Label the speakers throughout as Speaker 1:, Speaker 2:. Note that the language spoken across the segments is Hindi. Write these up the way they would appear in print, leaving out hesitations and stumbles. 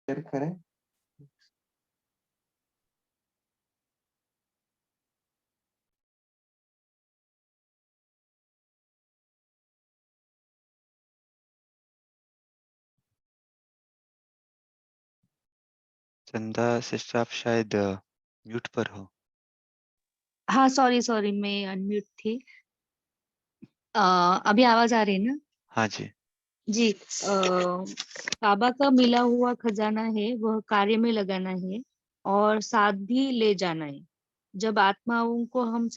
Speaker 1: शेयर करें।
Speaker 2: चंदा सिस्टर, आप शायद म्यूट पर हो।
Speaker 3: हाँ, सॉरी मैं अनम्यूट थी। अभी आवाज आ रही है ना?
Speaker 2: हाँ जी।
Speaker 3: जी। बाबा का मिला हुआ खजाना है, वह कार्य में लगाना है और साथ भी ले जाना है। जब आत्माओं को हम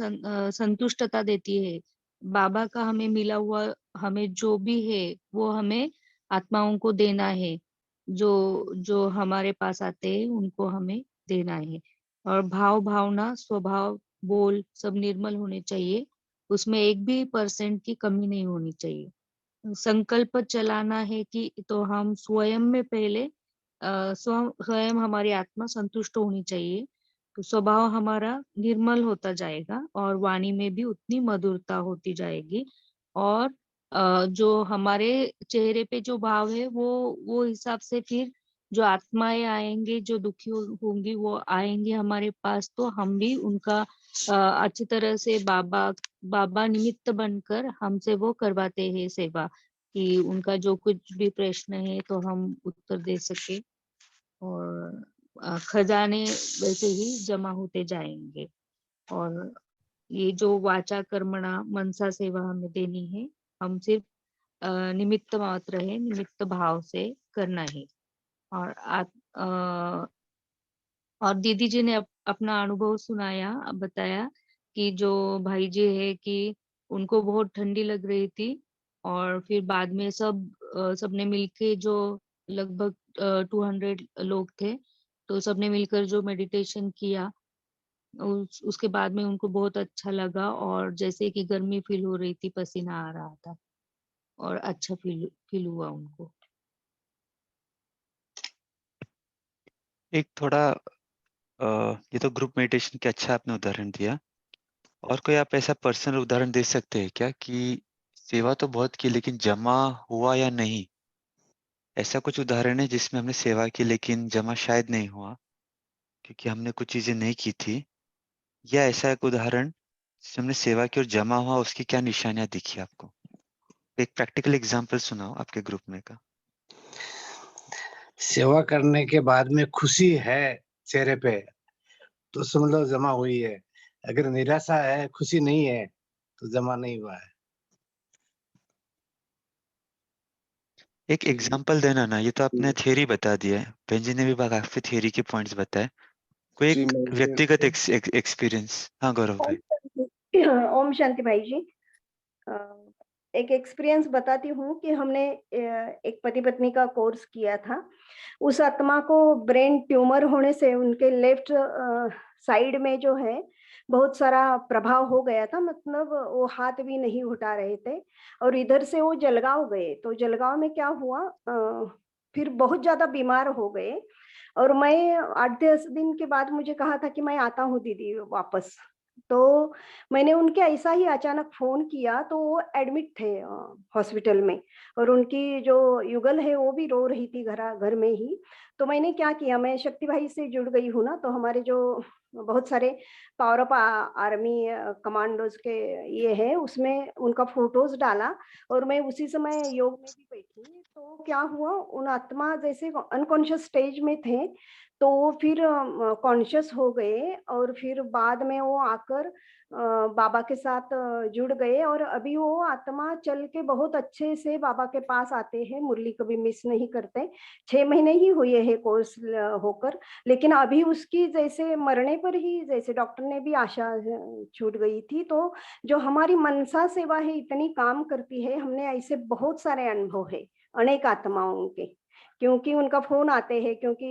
Speaker 3: संतुष्टता देती है, बाबा का हमें मिला हुआ, हमें जो भी है वो हमें आत्माओं को देना है। जो जो हमारे पास आते हैं उनको हमें देना है। और भाव भावना स्वभाव बोल सब निर्मल होने चाहिए, उसमें 1% की कमी नहीं होनी चाहिए। संकल्प चलाना है कि तो हम स्वयं में पहले स्वयं हमारी आत्मा संतुष्ट होनी चाहिए, तो स्वभाव हमारा निर्मल होता जाएगा और वाणी में भी उतनी मधुरता होती जाएगी। और जो हमारे चेहरे पे जो भाव है वो हिसाब से फिर जो आत्माएं आएंगे, जो दुखी होंगी वो आएंगे हमारे पास, तो हम भी उनका अच्छी तरह से बाबा निमित्त बनकर हमसे वो करवाते हैं सेवा, कि उनका जो कुछ भी प्रश्न है तो हम उत्तर दे सके। और खजाने वैसे ही जमा होते जाएंगे। और ये जो वाचा कर्मणा मनसा सेवा हमें देनी है, हम सिर्फ निमित्त मात्र है, निमित्त भाव से करना है। और और दीदी जी ने अपना अनुभव सुनाया, बताया कि जो भाई जी है कि उनको बहुत ठंडी लग रही थी और फिर बाद में सबने मिलके जो लगभग 200 लोग थे, तो सबने मिलकर जो मेडिटेशन किया, उसके बाद में उनको बहुत अच्छा लगा और जैसे कि गर्मी फील हो रही थी, पसीना आ रहा था और अच्छा फील हुआ उनको।
Speaker 2: एक थोड़ा ये तो ग्रुप मेडिटेशन के अच्छा आपने उदाहरण दिया। और कोई आप ऐसा पर्सनल उदाहरण दे सकते हैं क्या कि सेवा तो बहुत की लेकिन जमा हुआ या नहीं? ऐसा कुछ उदाहरण है जिसमें हमने सेवा की लेकिन जमा शायद नहीं हुआ क्योंकि हमने कुछ चीजें नहीं की थी, या ऐसा एक उदाहरण जिसमें हमने सेवा की और जमा हुआ, उसकी क्या निशानियां दिखी आपको? एक प्रैक्टिकल एग्जांपल सुनाओ आपके ग्रुप में का।
Speaker 4: सेवा करने के बाद में खुशी है चेहरे पे, तो समझ लो जमा हुई है। अगर निराशा है, खुशी नहीं है, तो जमा नहीं हुआ है।
Speaker 2: एक एग्जांपल देना ना, ये तो आपने थियरी बता दिया है, बेंजी ने भी काफी थियरी के पॉइंट्स बताए। कोई
Speaker 5: जी,
Speaker 2: एक
Speaker 5: मैं
Speaker 2: व्यक्तिगत एक्सपीरियंस। हाँ गौरव भाई।
Speaker 6: ओम शांति भाई जी। अ, एक एक्सपीरियंस बताती हूँ कि हमने एक पति पत्नी का कोर्स किया था। उस आत्मा को ब्रेन ट्यूमर होने से उनके लेफ्ट साइड में जो है बहुत सारा प्रभाव हो गया था, मतलब वो हाथ भी नहीं उठा रहे थे और इधर से वो जलगांव गए। तो जलगांव में क्या हुआ, फिर बहुत ज्यादा बीमार हो गए और मैं 8-10 दिन के बाद मुझे कहा था कि मैं आता हूँ दीदी वापस। तो मैंने उनके ऐसा ही अचानक फ़ोन किया, तो वो एडमिट थे हॉस्पिटल में और उनकी जो युगल है वो भी रो रही थी घर में ही। तो मैंने क्या किया, मैं शक्ति भाई से जुड़ गई हूँ ना, तो हमारे जो बहुत सारे पावर ऑफ आर्मी कमांडोज़ के ये है, उसमें उनका फ़ोटोज़ डाला और मैं उसी समय योग में भी बैठी। तो क्या हुआ, उन आत्मा जैसे अनकॉन्शियस स्टेज में थे, तो वो फिर कॉन्शियस हो गए और फिर बाद में वो आकर बाबा के साथ जुड़ गए और अभी वो आत्मा चल के बहुत अच्छे से बाबा के पास आते हैं, मुरली कभी मिस नहीं करते। 6 महीने ही हुए हैं कोर्स होकर, लेकिन अभी उसकी जैसे मरने पर ही जैसे डॉक्टर ने भी आशा छूट गई थी। तो जो हमारी मनसा सेवा है इतनी काम करती है, हमने ऐसे बहुत सारे अनुभव है अनेक आत्माओं के, क्योंकि उनका फ़ोन आते हैं, क्योंकि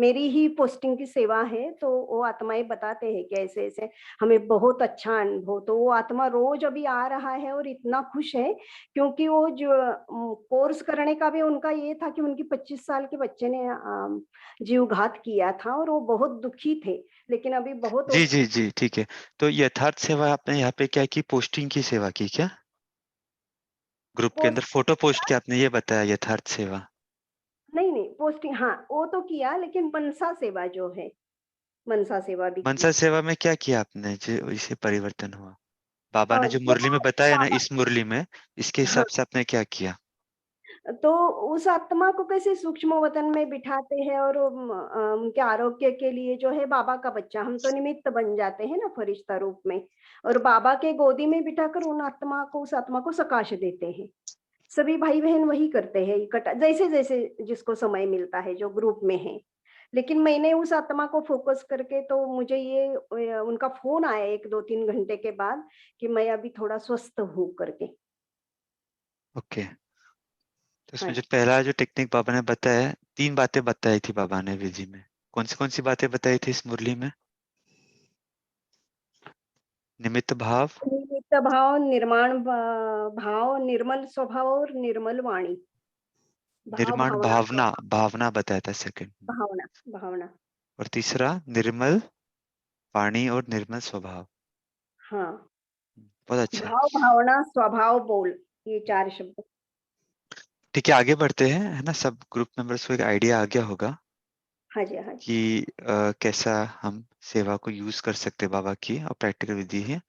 Speaker 6: मेरी ही पोस्टिंग की सेवा है, तो वो आत्माएँ बताते हैं कि ऐसे-ऐसे हमें बहुत अच्छा अनुभव। तो वो आत्मा रोज़ अभी आ रहा है और इतना खुश है, क्योंकि वो जो कोर्स करने का भी उनका ये था कि उनकी 25 साल के बच्चे ने जीवघात किया था और वो बहुत दुखी थे, लेकिन अभी बहुत
Speaker 2: जी जी जी, ठीक है। तो यथार्थ सेवा आपने यहाँ पे क्या की? पोस्टिंग की सेवा की क्या? ग्रुप के अंदर फोटो पोस्ट किया आपने, ये बताया यथार्थ सेवा?
Speaker 6: नहीं, पोस्टिंग, हाँ, वो तो किया, लेकिन मनसा सेवा जो है, मनसा सेवा भी
Speaker 2: मनसा
Speaker 6: की।
Speaker 2: सेवा में क्या किया आपने जो इससे परिवर्तन हुआ? बाबा ने जो
Speaker 6: जब
Speaker 2: मुरली में बताया ना,
Speaker 6: बाबा,
Speaker 2: इस मुरली में, इसके
Speaker 6: हाँ,
Speaker 2: हिसाब से आपने क्या किया?
Speaker 6: तो उस आत्मा को कैसे सूक्ष्म वतन में बिठाते हैं, और उनके आरोग्य के लिए जो है बाबा का बच्चा, हम तो निमित्त बन जाते हैं ना फरिश्ता रूप में, और बाबा के गोदी में बिठाकर उन आत्मा को, उस आत्मा को सकाश देते हैं। सभी भाई बहन वही करते हैं इकट्ठा, जैसे जैसे जिसको समय मिलता है जो ग्रुप में है। लेकिन मैंने उस आत्मा को फोकस करके, तो मुझे ये उनका फोन आया 1-2-3 घंटे के बाद कि मैं अभी थोड़ा स्वस्थ हूँ करके।
Speaker 2: ओके। तो
Speaker 6: हाँ
Speaker 2: इसमें जो
Speaker 6: जी।
Speaker 2: पहला जो टेक्निक बाबा ने बताया, 3 बातें बताई थी बाबा ने विधि में। कौन सी बातें बताई थी इस मुरली में? निमित्त भाव,
Speaker 6: निमित्त भाव, निर्माण भाव, निर्मल स्वभाव और निर्मल वाणी। भाव
Speaker 2: निर्माण
Speaker 6: भावना
Speaker 2: भावना,
Speaker 6: स्वभाव,
Speaker 2: भावना बताया था सेकंड में।
Speaker 6: भावना भावना।
Speaker 2: और तीसरा निर्मल वाणी और निर्मल स्वभाव।
Speaker 6: हाँ,
Speaker 2: बहुत अच्छा।
Speaker 6: भाव भावना स्वभाव बोल, ये 4 शब्द।
Speaker 2: ठीक है, आगे बढ़ते हैं, है ना? सब ग्रुप मेंबर्स को एक आइडिया आ गया होगा
Speaker 6: हाँ जी, हाँ जी।
Speaker 2: कि कैसा हम सेवा को यूज कर सकते हैं बाबा की, और प्रैक्टिकल विधि है।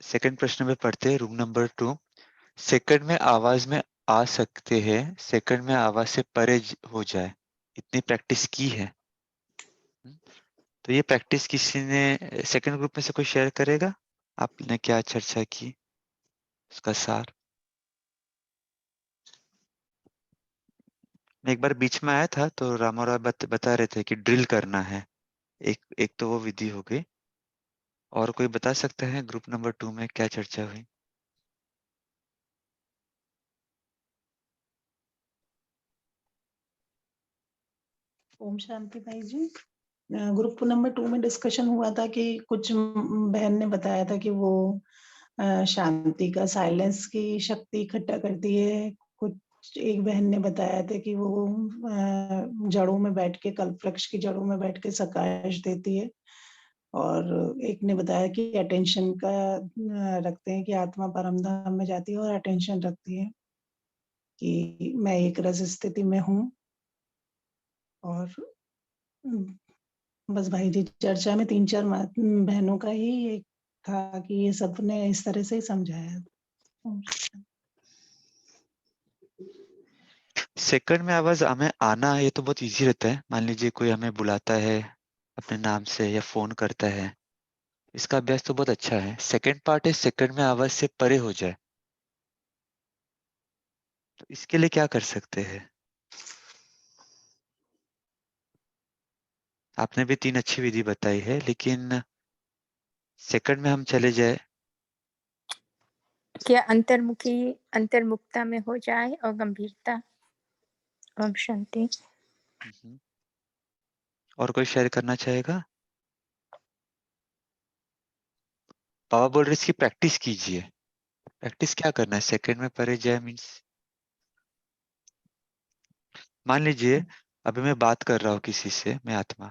Speaker 2: सेकंड प्रश्न में पढ़ते हैं, रूम नंबर 2। सेकंड में आवाज में आ सकते हैं, सेकंड में आवाज से परे हो जाए, इतनी प्रैक्टिस की है। हम्म, तो ये प्रैक्टिस किसी ने सेकंड ग्रुप में से कोई शेयर करेगा? आपने क्या चर्चा की, उसका सार? मैं एक बार बीच में आया था तो रामाराव बता रहे थे कि ड्रिल करना है। एक एक तो वो विधि हो गई। और कोई बता सकता है ग्रुप नंबर 2 में क्या चर्चा हुई?
Speaker 1: ओम शांति भाई जी। ग्रुप नंबर 2 में डिस्कशन हुआ था कि कुछ बहन ने बताया था कि वो शांति का, साइलेंस की शक्ति इकट्ठा करती है। कुछ एक बहन ने बताया था कि वो जड़ों में बैठ के, कल्प वृक्ष की जड़ों में बैठ के सकाश देती है। और एक ने बताया कि अटेंशन का रखते हैं कि आत्मा परम धाम में जाती है और अटेंशन रखती है कि मैं एक रस स्थिति में हूँ। और बस भाई जी, चर्चा में 3-4 बहनों का ही एक था कि ये सबने इस तरह से ही समझाया।
Speaker 2: सेकंड में आवाज हमें आना, ये तो बहुत इजी रहता है। मान लीजिए कोई हमें बुलाता है अपने नाम से या फोन करता है, इसका अभ्यास तो बहुत अच्छा है। सेकंड पार्ट है सेकंड में आवाज से परे हो जाए, तो इसके लिए क्या कर सकते हैं? आपने भी 3 अच्छी विधि बताई है, लेकिन सेकंड में हम चले जाए,
Speaker 5: क्या अंतर्मुखता में हो जाए और गंभीरता। ओम शांति।
Speaker 2: और कोई शेयर करना चाहेगा? बाबा बोल रहे इसकी प्रैक्टिस कीजिए। प्रैक्टिस क्या करना है? सेकंड में परे जाए मीन्स, मान लीजिए अभी मैं बात कर रहा हूँ किसी से, मैं आत्मा,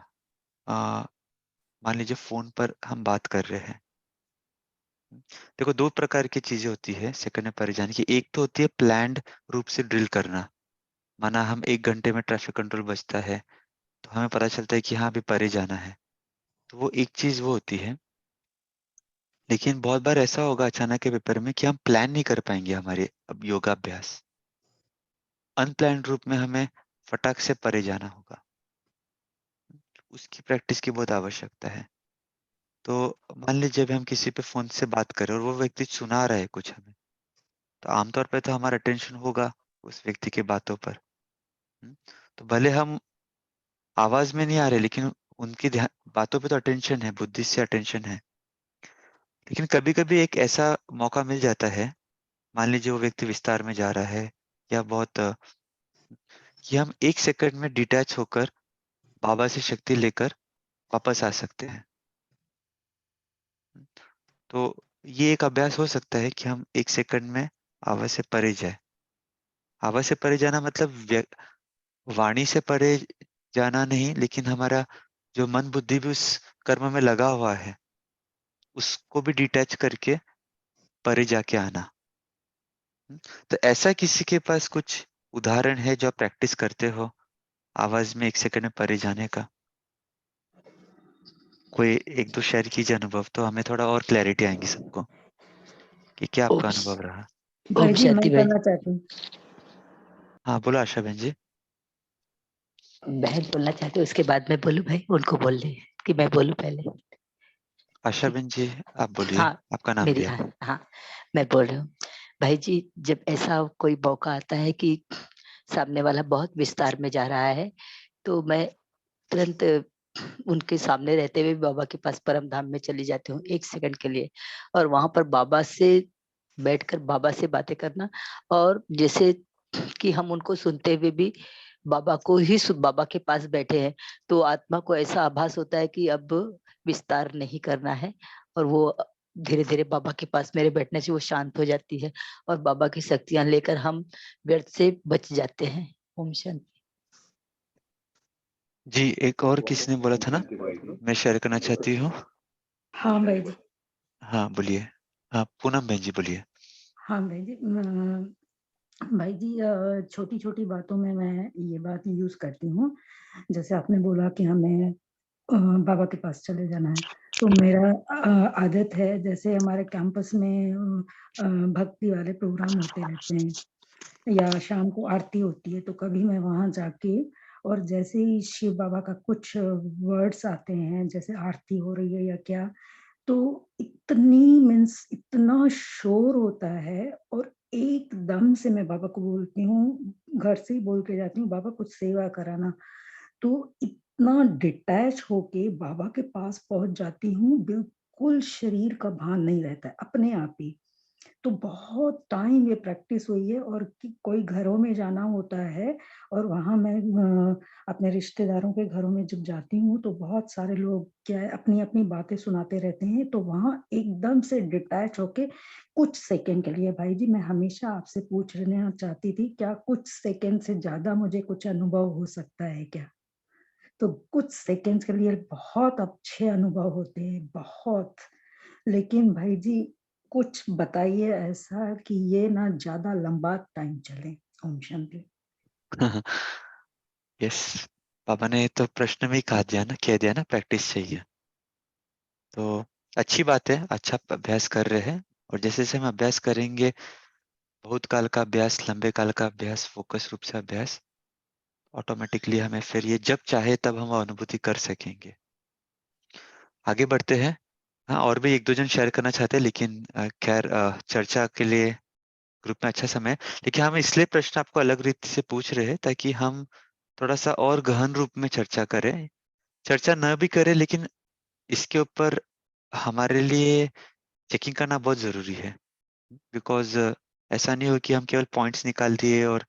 Speaker 2: मान लीजिए फोन पर हम बात कर रहे हैं। देखो, 2 प्रकार की चीजें होती है सेकंड में परे जाने की। एक तो होती है प्लान्ड रूप से ड्रिल करना, माना हम 1 घंटे में ट्रैफिक कंट्रोल बजता है तो हमें पता चलता है कि हाँ अभी परे जाना है, तो वो एक चीज वो होती है। लेकिन बहुत बार ऐसा होगा अचानक के पेपर में कि हम प्लान नहीं कर पाएंगे हमारे अब योगाभ्यास। अनप्लान्ड रूप में हमें फटाक से परे जाना होगा, उसकी प्रैक्टिस की बहुत आवश्यकता है। तो मान लीजिए जब हम किसी पे फोन से बात करें और वो व्यक्ति सुना रहा है कुछ हमें, तो आमतौर पे तो हमारा अटेंशन होगा उस व्यक्ति के बातों पर। हम्म, तो भले हम आवाज में नहीं आ रहे, लेकिन उनकी बातों पे तो अटेंशन है, बुद्धि से अटेंशन है। लेकिन कभी कभी एक ऐसा मौका मिल जाता है, मान लीजिए वो व्यक्ति विस्तार में जा रहा है, या बहुत कि हम 1 सेकंड में डिटैच होकर बाबा से शक्ति लेकर वापस आ सकते हैं। तो ये एक अभ्यास हो सकता है कि हम 1 सेकंड में आवाज से परे जाए। आवाज से परे जाना मतलब वाणी से परे जाना नहीं, लेकिन हमारा जो मन बुद्धि भी उस कर्म में लगा हुआ है, उसको भी डिटैच करके परे जाके आना। तो ऐसा किसी के पास कुछ उदाहरण है जो आप प्रैक्टिस करते हो, आवाज में 1 सेकंड में परे जाने का? कोई 1-2 शेयर कीजिए अनुभव, तो हमें थोड़ा और क्लैरिटी आएगी सबको कि क्या आपका
Speaker 7: ओम
Speaker 2: अनुभव रहा।
Speaker 7: ओम
Speaker 1: भाई जी मैं
Speaker 7: शांति भाई,
Speaker 1: करना चाहती हूँ।
Speaker 2: हाँ, बोलो आशा बहन जी।
Speaker 7: बहन बोलना चाहते हो उसके बाद मैं बोलूं भाई? उनको बोल दे कि मैं बोलूं पहले?
Speaker 2: आशा बहन जी, आप बोलिए,
Speaker 7: हाँ,
Speaker 2: आपका नाम
Speaker 7: मेरी
Speaker 2: लिया।
Speaker 7: हाँ, मैं बोल रही हूँ। भाई जी, जब ऐसा कोई मौका आता है कि सामने वाला बहुत विस्तार में जा रहा है, तो मैं तुरंत उनके सामने रहते हुए बाबा के पास परम धाम में चली जाती हूँ 1 सेकंड के लिए, और वहां पर बाबा से बैठकर बाबा से बातें करना, और जैसे कि हम उनको सुनते हुए भी बाबा को ही बाबा के पास बैठे हैं, तो आत्मा को ऐसा आभास होता है कि अब विस्तार नहीं करना है, और वो धीरे धीरे बाबा के पास मेरे बैठने से वो शांत हो जाती है, और बाबा की शक्तियां लेकर हम व्यर्थ से बच जाते हैं। ओम शांति।
Speaker 2: जी, एक और किसी ने बोला था ना, मैं शेयर करना चाहती हूँ।
Speaker 1: हाँ भाई जी।
Speaker 2: हाँ, बोलिए। हाँ, पूनम बहन जी बोलिए।
Speaker 8: हाँ भाई जी, भाई जी छोटी-छोटी बातों में मैं ये बात यूज़ करती हूँ। जैसे आपने बोला कि हमें बाबा के पास चले जाना है, तो मेरा आदत है, जैसे हमारे कैंपस में भक्ति वाले प्रोग्राम होते रहते हैं या शाम को आरती होती है, तो कभी मैं वहाँ जाके, और जैसे ही शिव बाबा का कुछ वर्ड्स आते हैं, जैसे आरती हो रही है या क्या, तो इतनी मीन्स इतना शोर होता है, और एकदम से मैं बाबा को बोलती हूँ, घर से ही बोल के जाती हूँ, बाबा कुछ सेवा कराना। तो इतना डिटैच होके बाबा के पास पहुँच जाती हूँ, बिल्कुल शरीर का भान नहीं रहता है, अपने आप ही। तो बहुत टाइम ये प्रैक्टिस हुई है, और कि कोई घरों में जाना होता है, और वहाँ मैं अपने रिश्तेदारों के घरों में जब जाती हूँ, तो बहुत सारे लोग क्या है अपनी-अपनी बातें सुनाते रहते हैं, तो वहाँ एकदम से डिटैच होके कुछ सेकंड के लिए, भाई जी मैं हमेशा आपसे पूछना चाहती थी, क्या कुछ सेकंड से ज़्यादा मुझे कुछ अनुभव हो सकता है क्या? तो कुछ सेकंड्स के लिए बहुत अच्छे अनुभव होते हैं, बहुत। लेकिन भाई जी कुछ बताइए ऐसा कि ये ना ज़्यादा लंबा टाइम चले। ओम शांति।
Speaker 2: यस, पापा ने तो प्रश्न में ही कह दिया ना, प्रैक्टिस चाहिए। तो अच्छी बात है, अच्छा अभ्यास कर रहे हैं, और जैसे-जैसे हम अभ्यास करेंगे, बहुत काल का अभ्यास, लंबे काल का अभ्यास, फोकस रूप से अभ्यास, ऑटोमेटिकली हमें फिर ये जब चाहे तब हम अनुभूति कर सकेंगे। आगे बढ़ते हैं। हाँ, और भी 1-2 जन शेयर करना चाहते हैं, लेकिन खैर चर्चा के लिए ग्रुप में अच्छा समय है। देखिए, हम इसलिए प्रश्न आपको अलग रीति से पूछ रहे हैं ताकि हम थोड़ा-सा और गहन रूप में चर्चा करें। चर्चा न भी करें, लेकिन इसके ऊपर हमारे लिए चेकिंग करना बहुत ज़रूरी है। बिकॉज़ ऐसा नहीं हो कि हम केवल पॉइंट्स निकाल दिए और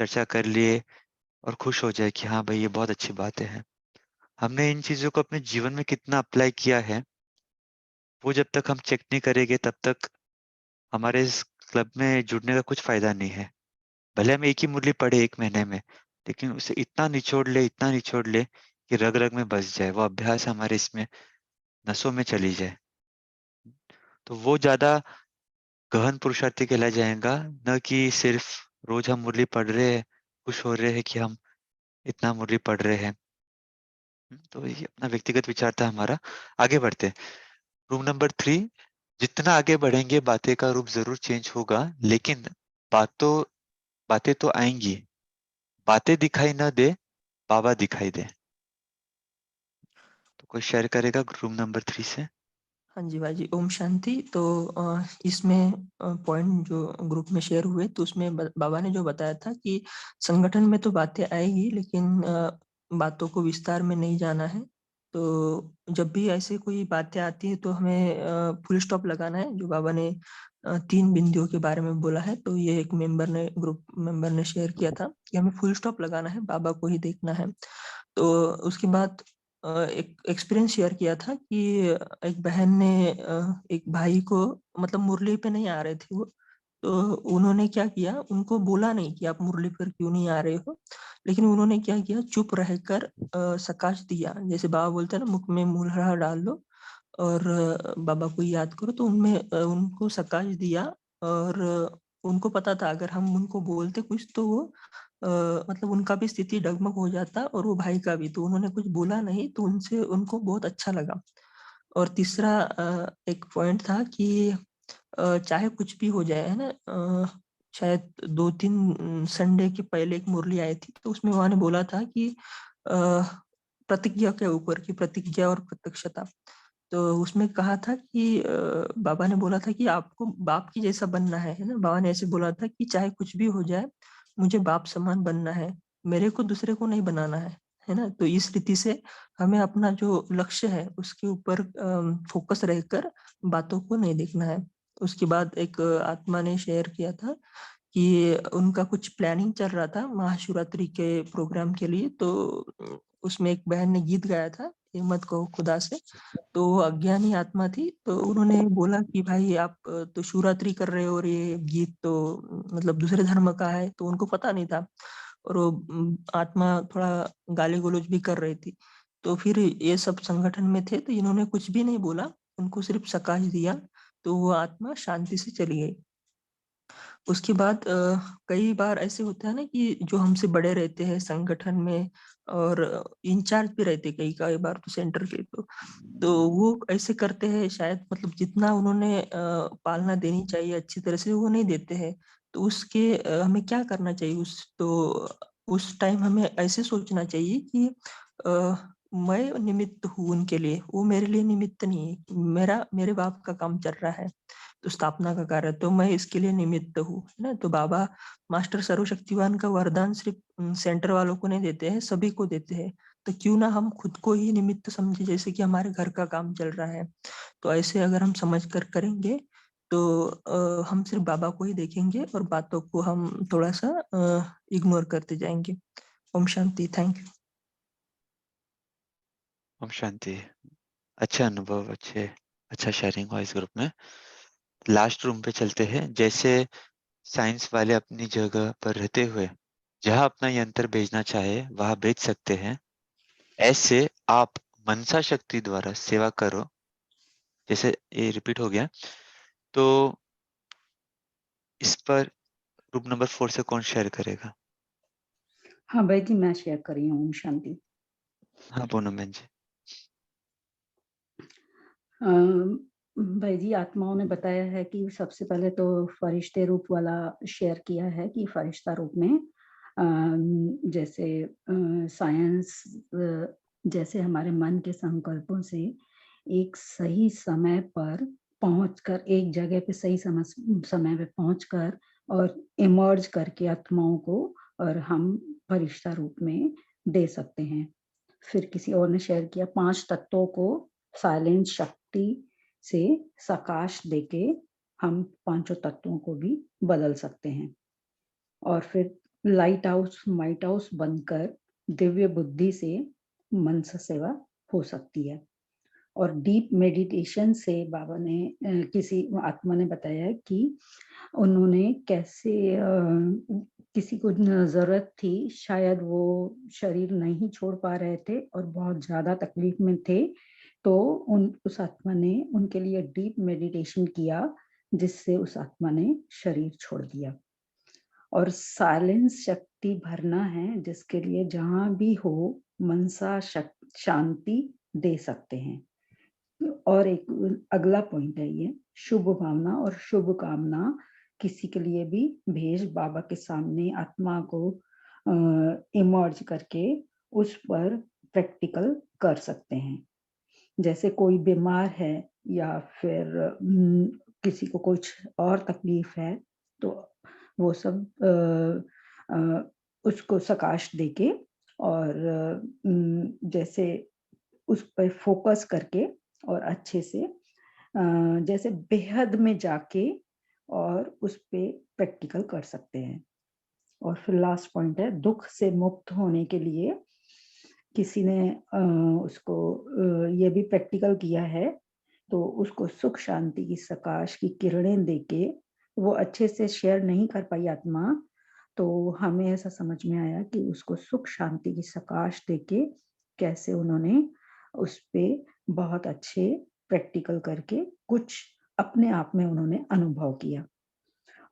Speaker 2: चर्चा कर लिए और खुश हो जाए कि हाँ भाई, ये बहुत अच्छी बातें हैं। हमने इन चीज़ों को अपने जीवन में कितना अप्लाई किया है, वो जब तक हम चेक नहीं करेंगे, तब तक हमारे इस क्लब में जुड़ने का कुछ फ़ायदा नहीं है। भले हम एक ही मुरली पढ़े 1 महीने में, लेकिन उसे इतना निचोड़ ले कि रग-रग में बस जाए, वो अभ्यास हमारे इसमें नसों में चली जाए। तो वो ज़्यादा गहन पुरुषार्थी कहलाया जाएगा, न कि सिर्फ़ रोज़ हम मुरली पढ़ रहे हैं, खुश हो रहे हैं कि हम इतना मुरली पढ़ रहे हैं। तो ये अपना व्यक्तिगत विचार था हमारा। आगे बढ़ते हैं। रूल नंबर 3, जितना आगे बढ़ेंगे बातें का रूप ज़रूर चेंज होगा, लेकिन बातों बातें तो आएँगी। बातें दिखाई ना दे, बाबा दिखाई दे। तो कोई शेयर करेगा रूम नंबर 3 से?
Speaker 9: हाँ जी भाई जी, ओम शांति। तो इसमें पॉइंट जो ग्रुप में शेयर हुए, तो उसमें बाबा ने जो बताया था कि संगठन में तो बातें आएगी, लेकिन बातों को विस्तार में नहीं जाना है। तो जब भी ऐसे कोई बातें आती है, तो हमें फुल स्टॉप लगाना है। जो बाबा ने 3 बिंदुओं के बारे में बोला है, तो ये एक ग्रुप मेंबर ने शेयर किया था कि हमें फुल स्टॉप लगाना है, बाबा को ही देखना है। तो उसके बाद एक एक्सपीरियंस शेयर किया था कि एक बहन ने एक भाई को, मतलब मुरली पे नहीं आ रहे थे वो, तो उन्होंने क्या किया, उनको बोला नहीं कि आप मुरली पर क्यों नहीं आ रहे हो, लेकिन उन्होंने क्या किया, चुप रहकर सकाश दिया। जैसे बाबा बोलते हैं ना, मुख में मूलहा डाल लो और बाबा को याद करो, तो उनमें उनको सकाश दिया। और उनको पता था अगर हम उनको बोलते कुछ, तो वो मतलब उनका भी स्थिति डगमग हो जाता और वो भाई का भी, तो उन्होंने कुछ बोला नहीं, तो उनसे उनको बहुत अच्छा लगा। और तीसरा एक पॉइंट था कि चाहे कुछ भी हो जाए, है ना, शायद 2-3 संडे के पहले एक मुरली आई थी, तो उसमें वहां ने बोला था कि प्रतिज्ञा के ऊपर की प्रतिज्ञा और प्रत्यक्षता। तो उसमें कहा था कि बाबा ने बोला था कि आपको बाप की जैसा बनना है ना। बाबा ने ऐसे बोला था कि चाहे कुछ भी हो जाए, मुझे बाप समान बनना है, मेरे को दूसरे को नहीं बनाना है ना। तो इस रीति से हमें अपना जो लक्ष्य है उसके ऊपर फोकस रहकर बातों को नहीं देखना है। उसके बाद एक आत्मा ने शेयर किया था कि उनका कुछ प्लानिंग चल रहा था महाशिवरात्रि के प्रोग्राम के लिए, तो उसमें एक बहन ने गीत गाया था, हिम्मत को खुदा से। तो वो अज्ञानी आत्मा थी, तो उन्होंने बोला कि भाई आप तो शिवरात्रि कर रहे हो और ये गीत तो मतलब दूसरे धर्म का है, तो उनको पता नहीं था। और वो आत्मा थोड़ा गाली गलौज भी कर रही थी। तो फिर ये सब संगठन में थे, तो इन्होंने कुछ भी नहीं बोला, उनको सिर्फ प्रकाश दिया, तो वो आत्मा शांति से चली गई। उसके बाद कई बार ऐसे होता है ना कि जो हमसे बड़े रहते हैं संगठन में और इंचार्ज भी रहते कई कई बार तो सेंटर के, तो वो ऐसे करते हैं, शायद मतलब जितना उन्होंने पालना देनी चाहिए अच्छी तरह से वो नहीं देते हैं। तो उसके हमें क्या करना चाहिए, उस टाइम हमें ऐसे सोचना चाहिए कि मैं निमित्त हूँ उनके लिए, वो मेरे लिए निमित्त नहीं है, मेरे बाप का काम चल रहा है, तो स्थापना का कार्य, तो मैं इसके लिए निमित्त हूँ, है ना। तो बाबा मास्टर सर्वशक्तिवान का वरदान सिर्फ सेंटर वालों को नहीं देते हैं, सभी को देते हैं। तो क्यों ना हम खुद को ही निमित्त समझे, जैसे कि हमारे घर का काम चल रहा है। तो ऐसे अगर हम समझ कर करेंगे तो हम सिर्फ बाबा को ही देखेंगे और बातों को हम थोड़ा सा इग्नोर करते जाएंगे। ओम शांति। Thank you.
Speaker 2: ओम शांति। अच्छा अनुभव, अच्छा शेयरिंग हुआ इस ग्रुप में। लास्ट रूम पे चलते हैं। जैसे साइंस वाले अपनी जगह पर रहते हुए जहां अपना यंत्र भेजना चाहे वहां भेज सकते हैं, ऐसे आप मनसा शक्ति द्वारा सेवा करो। जैसे ये रिपीट हो गया, तो इस पर ग्रुप नंबर 4 से कौन शेयर करेगा?
Speaker 8: हाँ भाई जी, मैं शेयर कर रही हूँ। ओम शांति।
Speaker 2: हाँ पूनम बहन जी।
Speaker 8: भाई जी, आत्माओं ने बताया है कि सबसे पहले तो फरिश्ते रूप वाला शेयर किया है कि फरिश्ता रूप में जैसे साइंस जैसे हमारे मन के संकल्पों से एक सही समय पर पहुंचकर, एक जगह पे सही समय पे पहुंचकर और इमर्ज करके आत्माओं को और हम फरिश्ता रूप में दे सकते हैं। फिर किसी और ने शेयर किया 5 तत्वों को साइलेंस शक्ति से सकाश देके हम 5 तत्वों को भी बदल सकते हैं। और फिर लाइट हाउस माइट हाउस बनकर दिव्य बुद्धि से मनसा सेवा हो सकती है। और डीप मेडिटेशन से बाबा ने किसी आत्मा ने बताया कि उन्होंने कैसे किसी को जरूरत थी, शायद वो शरीर नहीं छोड़ पा रहे थे और बहुत ज्यादा तकलीफ में थे, तो उस आत्मा ने उनके लिए डीप मेडिटेशन किया, जिससे उस आत्मा ने शरीर छोड़ दिया। और साइलेंस शक्ति भरना है, जिसके लिए जहां भी हो मनसा शांति दे सकते हैं। और एक अगला पॉइंट है ये शुभ भावना और शुभ कामना किसी के लिए भी भेज बाबा के सामने आत्मा को इमर्ज करके उस पर प्रैक्टिकल कर सकते हैं। जैसे कोई बीमार है या फिर किसी को कुछ और तकलीफ है, तो वो सब उसको सकाश देके और जैसे उस पर फोकस करके और अच्छे से जैसे बेहद में जाके और उस पे प्रैक्टिकल कर सकते हैं। और फिर लास्ट पॉइंट है दुख से मुक्त होने के लिए किसी ने उसको ये भी प्रैक्टिकल किया है, तो उसको सुख शांति की सकाश की किरणें देके वो अच्छे से शेयर नहीं कर पाई आत्मा, तो हमें ऐसा समझ में आया कि उसको सुख शांति की सकाश देके कैसे उन्होंने उस पे बहुत अच्छे प्रैक्टिकल करके कुछ अपने आप में उन्होंने अनुभव किया।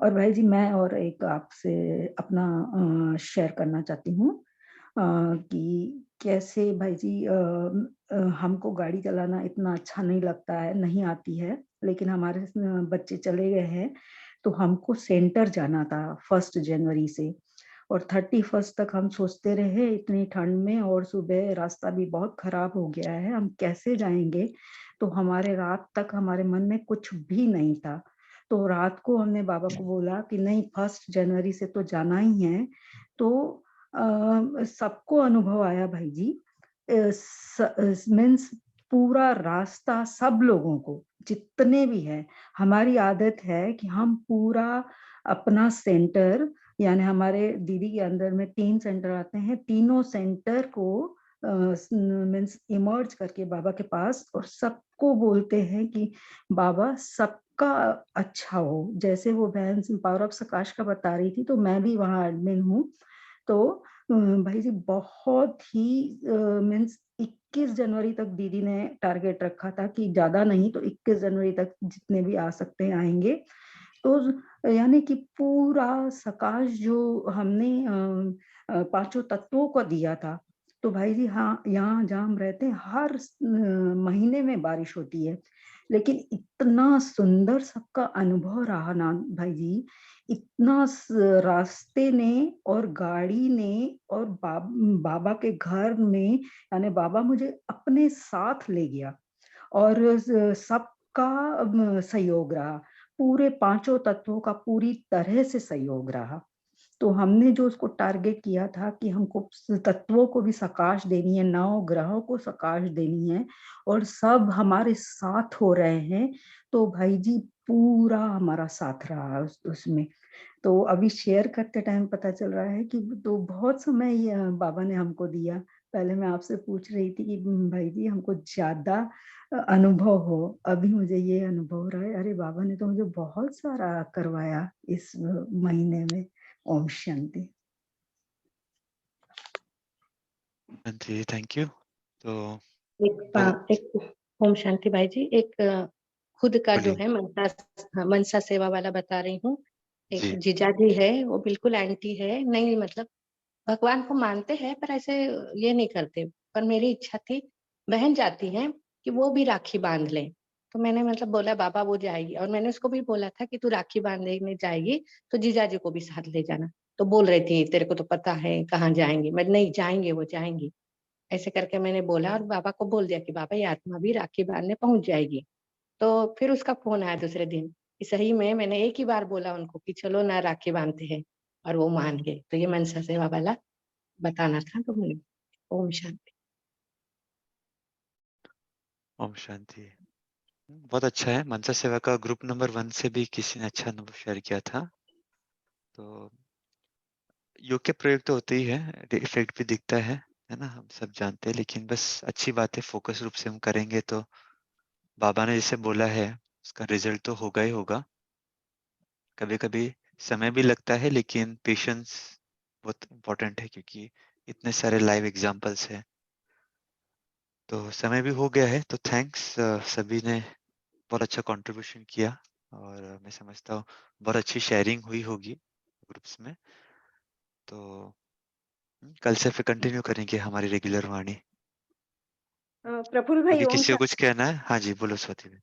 Speaker 8: और भाई जी मैं और एक आपसे अपना शेयर करना चाहती हूँ कि कैसे भाई जी हमको गाड़ी चलाना इतना अच्छा नहीं लगता है, नहीं आती है, लेकिन हमारे बच्चे चले गए हैं तो हमको सेंटर जाना था 1 जनवरी से और 31 तक हम सोचते रहे इतनी ठंड में और सुबह रास्ता भी बहुत खराब हो गया है, हम कैसे जाएंगे? तो हमारे रात तक हमारे मन में कुछ भी नहीं था। तो रात को हमने बाबा को बोला कि नहीं 1 जनवरी से तो जाना ही है। तो सबको अनुभव आया भाई जी मीन्स पूरा रास्ता सब लोगों को जितने भी हैं हमारी आदत है कि हम पूरा अपना सेंटर यानी हमारे दीदी के अंदर में 3 सेंटर आते हैं, तीनों सेंटर को मीन्स इमर्ज करके बाबा के पास और सबको बोलते हैं कि बाबा सबका अच्छा हो। जैसे वो बहन पावर ऑफ प्रकाश का बता रही थी तो मैं भी वहाँ एडमिन हूँ। तो भाई जी बहुत ही मीन्स 21 जनवरी तक दीदी ने टारगेट रखा था कि ज्यादा नहीं तो 21 जनवरी तक जितने भी आ सकते हैं आएंगे। तो यानी कि पूरा सकाश जो हमने 5 तत्वों को दिया था तो भाई जी हाँ यहाँ जहाँ हम रहते हैं हर महीने में बारिश होती है लेकिन इतना सुंदर सबका अनुभव रहा ना भाई जी इतना रास्ते ने और गाड़ी ने और बाबा के घर में यानी बाबा मुझे अपने साथ ले गया और सबका सहयोग रहा पूरे 5 तत्वों का पूरी तरह से सहयोग रहा। तो हमने जो उसको टारगेट किया था कि हमको तत्वों को भी सकाश देनी है 9 ग्रहों को सकाश देनी है और सब हमारे साथ हो रहे हैं तो भाई जी पूरा हमारा साथ रहा उसमें। तो अभी शेयर करते टाइम पता चल रहा है कि तो बहुत समय बाबा ने हमको दिया। पहले मैं आपसे पूछ रही थी कि भाई जी हमको ज्यादा अनुभव हो अभी मुझे ये अनुभव हो रहा है अरे बाबा ने तो मुझे बहुत सारा करवाया इस महीने में। ओम शांति।
Speaker 2: जी थैंक यू। तो
Speaker 10: एक ओम शांति भाई जी एक खुद का जो
Speaker 2: बोलिए।
Speaker 10: है मनसा सेवा वाला बता रही हूँ। एक
Speaker 2: जी
Speaker 10: जीजा जी है वो बिल्कुल एंटी है नहीं मतलब भगवान को मानते हैं पर ऐसे ये नहीं करते पर मेरी इच्छा थी बहन जाती है कि वो भी राखी बांध ले तो मैंने मतलब बोला बाबा वो जाएगी और मैंने उसको भी बोला था कि तू राखी बांधने जाएगी तो जीजा जी को भी साथ ले जाना। तो बोल रही थी तेरे को तो पता है कहाँ जाएंगे मैं नहीं जाएंगे वो जाएंगी ऐसे करके मैंने बोला और बाबा को बोल दिया कि बाबा ये आत्मा भी राखी बांधने पहुंच जाएगी। तो फिर उसका फोन आया दूसरे दिन कि सही में मैंने एक ही बार बोला उनको कि चलो ना राखी बांधते हैं और वो मान गए। तो ये मनसा सेवा वाला बताना था तो मैंने ओम शांति।
Speaker 2: ओम शांति। बहुत अच्छा है। मनसा सेवा का ग्रुप नंबर 1 से भी किसी ने अच्छा अनुभव शेयर किया था। तो योग के प्रयोग तो होते ही है, इफेक्ट भी दिखता है ना, हम सब जानते हैं। लेकिन बस अच्छी बात है फोकस रूप से हम करेंगे तो बाबा ने जैसे बोला है उसका रिजल्ट तो होगा ही होगा। कभी कभी समय भी लगता है लेकिन पेशेंस बहुत इम्पोर्टेंट है क्योंकि इतने सारे लाइव एग्जांपल्स हैं। तो समय भी हो गया है तो थैंक्स सभी ने बहुत अच्छा कंट्रीब्यूशन किया और मैं समझता हूँ बहुत अच्छी शेयरिंग हुई होगी ग्रुप्स में। तो कल से फिर कंटिन्यू करेंगे हमारी रेगुलर वाणी।
Speaker 6: प्रफुल्ल भाई
Speaker 2: बाकी
Speaker 6: ओम
Speaker 2: किसी को कुछ
Speaker 6: शांति।
Speaker 2: कहना है? हाँ जी बोलो स्वाति बहन।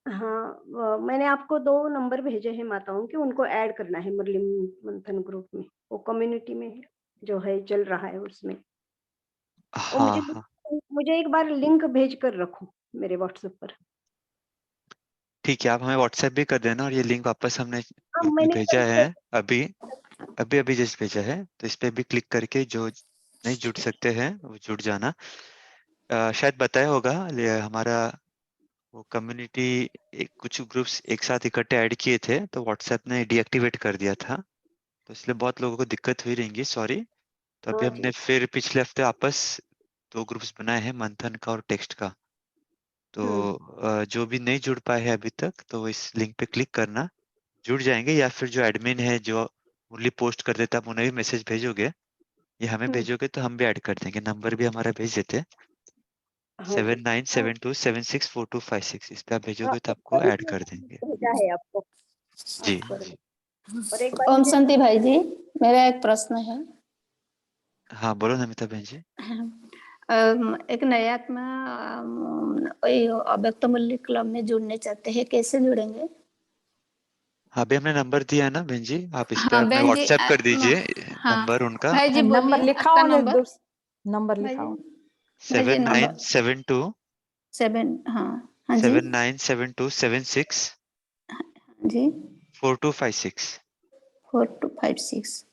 Speaker 6: हाँ मैंने आपको 2 नंबर भेजे हैं माताओं के उनको ऐड करना है मुरली मंथन ग्रुप में वो कम्युनिटी में जो है चल रहा है उसमें। और
Speaker 2: हाँ हाँ
Speaker 6: मुझे एक बार लिंक भेज कर रखो मेरे व्हाट्सएप पर।
Speaker 2: ठीक है, आप हमें व्हाट्सएप भी कर देना और ये लिंक वापस हमने
Speaker 6: हाँ
Speaker 2: ग्रुप में
Speaker 6: मैंने
Speaker 2: भेजा है अभी अभी अभी जस्ट भेजा है। तो इस पे भी क्लिक करके जो नहीं जुड़ सकते हैं वो जुड़ जाना। शायद बताया होगा हमारा वो कम्युनिटी कुछ ग्रुप्स एक साथ इकट्ठे ऐड किए थे तो व्हाट्सएप ने डीएक्टिवेट कर दिया था तो इसलिए बहुत लोगों को दिक्कत हुई रहेंगी, सॉरी। तो अभी
Speaker 6: हाँ
Speaker 2: हमने
Speaker 6: जी।
Speaker 2: फिर पिछले हफ्ते वापस 2 ग्रुप्स बनाए हैं, मंथन का और टेक्स्ट का। तो जो भी नहीं जुड़ पाए हैं अभी तक तो इस लिंक पे क्लिक करना, जुड़ जाएंगे। या फिर जो एडमिन है जो मुरली पोस्ट कर देता है आप उन्हें भी मैसेज भेजोगे या हमें भेजोगे तो हम भी ऐड कर देंगे। नंबर भी हमारा भेज देते,
Speaker 6: हाँ जी।
Speaker 2: 7972764256 इस पे आप
Speaker 6: हाँ
Speaker 2: भेजोगे तो आपको
Speaker 6: ऊपर ही
Speaker 2: ऐड कर देंगे।
Speaker 6: भेजा है आपको
Speaker 2: जी
Speaker 6: ऊपर में। और एक बात
Speaker 11: ओम
Speaker 6: मुझे
Speaker 11: शांति भाई जी, मेरा एक प्रश्न है।
Speaker 2: हाँ, बोलो नमिता बहन जी।
Speaker 11: एक नया आत्मा वही अव्यक्त मूल्य क्लब में जुड़ने चाहते हैं, कैसे जुड़ेंगे?
Speaker 2: हाँ, अभी हमने नंबर दिया है ना बहन जी, आप इस पे
Speaker 11: हाँ
Speaker 2: हमें
Speaker 11: बहन जी,
Speaker 2: व्हाट्सएप कर दीजिए
Speaker 11: हाँ
Speaker 2: नंबर उनका।
Speaker 11: भाई जी
Speaker 12: नंबर
Speaker 11: बोलिए
Speaker 12: लिखा
Speaker 11: आपका
Speaker 12: हो
Speaker 11: नंबर।
Speaker 12: नंबर
Speaker 11: भाई
Speaker 12: लिखा
Speaker 11: जी,
Speaker 12: हो।
Speaker 11: भाई जी नंबर
Speaker 2: 7972
Speaker 11: हाँ हाँ जी
Speaker 2: 797276
Speaker 11: जी
Speaker 2: 4256।
Speaker 11: 4256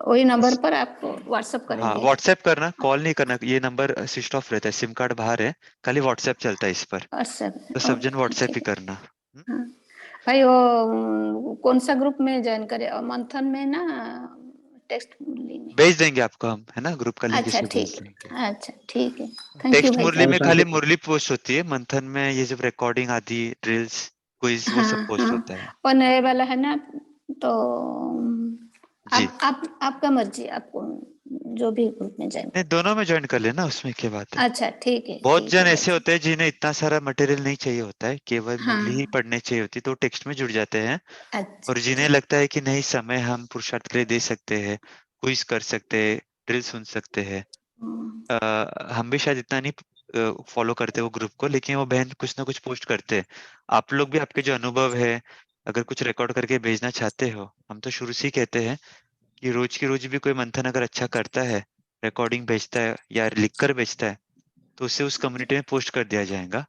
Speaker 11: वही नंबर पर आप व्हाट्सएप
Speaker 2: हाँ,
Speaker 11: करेंगे।
Speaker 2: व्हाट्सएप करना, कॉल नहीं करना। ये नंबर स्विच ऑफ रहता है, सिम कार्ड बाहर है, खाली व्हाट्सएप चलता है इस पर,
Speaker 11: व्हाट्सएप
Speaker 2: तो सब जन
Speaker 11: ओके
Speaker 2: व्हाट्सएप ही
Speaker 11: ठीक है।
Speaker 2: करना।
Speaker 11: हाँ भाई वो कौन सा ग्रुप में ज्वाइन करे? मंथन में ना टेक्स्ट मुरली में?
Speaker 2: भेज देंगे आपको हम, है ना, ग्रुप का लिंक
Speaker 11: अच्छा
Speaker 2: इसमें भेज
Speaker 11: ठीक
Speaker 2: देंगे।
Speaker 11: है, अच्छा ठीक है, थैंक यू
Speaker 2: टेक्स्ट
Speaker 11: भाई
Speaker 2: मुरली
Speaker 11: जी।
Speaker 2: में खाली मुरली पोस्ट होती है, मंथन में ये जब रिकॉर्डिंग आदि, ड्रिल्स, क्विज, वो सब
Speaker 11: हाँ
Speaker 2: पोस्ट
Speaker 11: हाँ,
Speaker 2: होता है।
Speaker 11: वो नए वाला है ना, तो
Speaker 2: जी,
Speaker 11: आप आपका मर्जी, आपको जो भी ग्रुप में ज्वाइन
Speaker 2: नहीं, दोनों में ज्वाइन कर लेना, उसमें क्या बात है।
Speaker 11: अच्छा
Speaker 2: बहुत
Speaker 11: ठीक है
Speaker 2: जन
Speaker 11: भाई
Speaker 2: ऐसे
Speaker 11: जी।
Speaker 2: होते हैं जिन्हें इतना सारा मटेरियल नहीं चाहिए होता है, केवल मुरली ही
Speaker 11: हाँ
Speaker 2: पढ़ने चाहिए होती है, तो टेक्स्ट में जुड़ जाते हैं।
Speaker 11: अच्छा
Speaker 2: और जिन्हें लगता है कि नहीं, समय हम पुरुषार्थ के लिए दे सकते हैं, क्विज कर सकते हैं, ड्रिल सुन सकते हैं। हम भी शायद इतना नहीं फॉलो करते वो ग्रुप को, लेकिन वो बहन कुछ ना कुछ पोस्ट करते हैं। आप लोग भी, आपके जो अनुभव है, अगर कुछ रिकॉर्ड करके भेजना चाहते हो, हम तो शुरू से ही कहते हैं कि रोज की रोज भी कोई मंथन अगर अच्छा करता है, रिकॉर्डिंग भेजता है या लिख कर भेजता है, तो उसे उस कम्युनिटी में पोस्ट कर दिया जाएगा।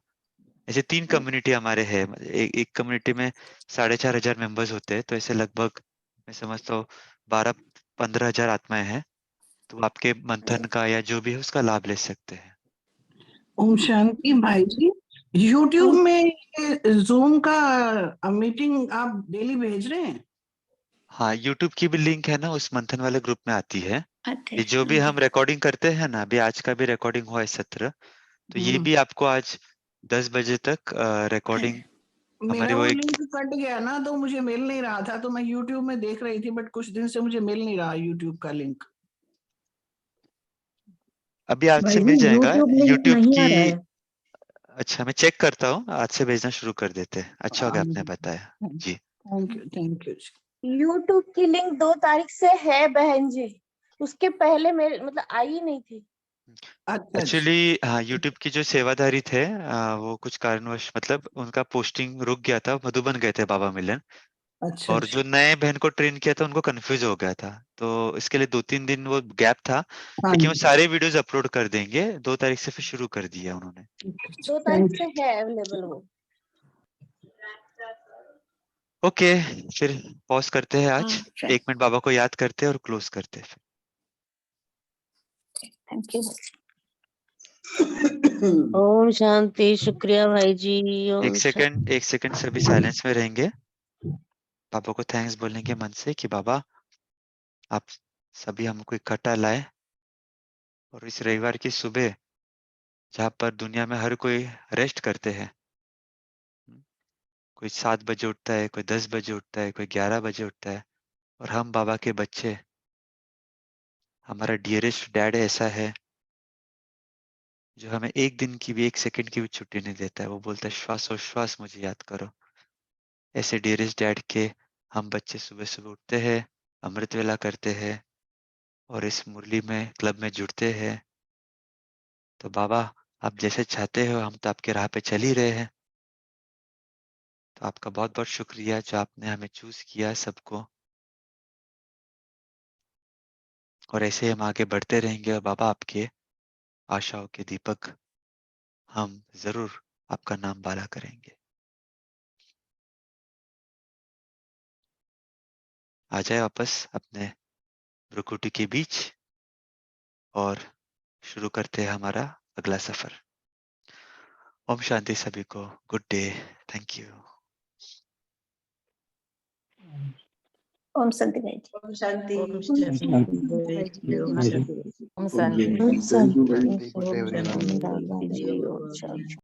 Speaker 2: ऐसे 3 कम्युनिटी हमारे हैं, एक कम्युनिटी में 4,500 मेंबर्स होते हैं, तो ऐसे लगभग मैं समझता हूँ 12-15 हजार आत्माएं हैं, तो आपके मंथन का या जो भी है उसका लाभ ले सकते हैं।
Speaker 13: ओम शांति भाई जी, YouTube में जूम का मीटिंग आप डेली भेज रहे हैं?
Speaker 2: हाँ, YouTube की भी लिंक है ना, उस मंथन वाले ग्रुप में आती है।
Speaker 11: अच्छा
Speaker 2: ये जो भी हम रिकॉर्डिंग करते हैं ना, अभी आज का भी रिकॉर्डिंग हुआ है सत्र, तो ये भी आपको आज 10 बजे तक रिकॉर्डिंग हमारी
Speaker 13: मेरा
Speaker 2: वो
Speaker 13: वो
Speaker 2: एक
Speaker 13: लिंक कट गया ना, तो मुझे मिल नहीं रहा था, तो मैं YouTube में देख रही थी, बट कुछ दिन से मुझे मिल नहीं रहा YouTube का लिंक।
Speaker 2: अभी आज से
Speaker 8: भाई
Speaker 2: मिल
Speaker 8: जी
Speaker 2: जाएगा
Speaker 8: यूट्यूब लिंक
Speaker 2: YouTube
Speaker 8: नहीं आ रहा
Speaker 2: की।
Speaker 8: है।
Speaker 2: अच्छा, मैं चेक करता हूँ, आज से भेजना शुरू कर देते हैं। अच्छा हो गया आपने बताया जी।
Speaker 13: Thank you.
Speaker 14: YouTube की लिंक 2 तारीख से है बहन जी, उसके पहले मेरे मतलब आई नहीं थी।
Speaker 2: एक्चुअली हाँ, YouTube की जो सेवाधारी थे, वो कुछ कारणवश मतलब उनका पोस्टिंग रुक गया था, मधुबन गए थे बाबा मिलन, और जो नए बहन को ट्रेन किया था उनको कंफ्यूज हो गया था, तो इसके लिए 2-3 दिन वो गैप था, लेकिन वो सारे वीडियोस अपलोड कर देंगे। 2 तारीख से फिर शुरू कर दिया उन्होंने।
Speaker 14: 2 तारीख से है अवेलेबल वो।
Speaker 2: ओके, फिर पॉज करते हैं आज, 1 मिनट बाबा को याद करते हैं और क्लोज करते हैं।
Speaker 11: Thank you.
Speaker 15: ओम शांति, शुक्रिया भाई जी।
Speaker 2: एक सेकंड सभी साइलेंस में रहेंगे, बाबा को थैंक्स बोलेंगे मन से कि बाबा आप सभी हमको इकट्ठा लाए, और इस रविवार की सुबह जहाँ पर दुनिया में हर कोई रेस्ट करते हैं, कोई 7 बजे उठता है, कोई 10 बजे उठता है, कोई 11 बजे उठता है, और हम बाबा के बच्चे, हमारा डियरेस्ट डैड ऐसा है जो हमें 1 दिन की भी, 1 सेकंड की भी छुट्टी नहीं देता है। वो बोलता है श्वास मुझे याद करो। ऐसे डियरेस्ट डैड के हम बच्चे सुबह सुबह उठते हैं, अमृत वेला करते हैं, और इस मुरली में क्लब में जुड़ते हैं। तो बाबा आप जैसे चाहते हो, हम तो आपके राह पे चल ही रहे हैं। तो आपका बहुत बहुत शुक्रिया जो आपने हमें चूज किया सबको, और ऐसे हम आगे बढ़ते रहेंगे। और बाबा आपके आशाओं के दीपक हम जरूर आपका नाम बाला करेंगे। आ जाए वापस अपने भ्रुकुटी के बीच और शुरू करते हैं हमारा अगला सफर। ओम शांति सभी को, गुड डे, थैंक यू।
Speaker 11: ओम शांति भाई जी।
Speaker 12: ओम शांति।
Speaker 15: ओम शांति भाई जी, ओम शांति।
Speaker 12: ओम शांति।
Speaker 15: ओम शांति, ओम शांति, ओम शांति जी, ओम शांति।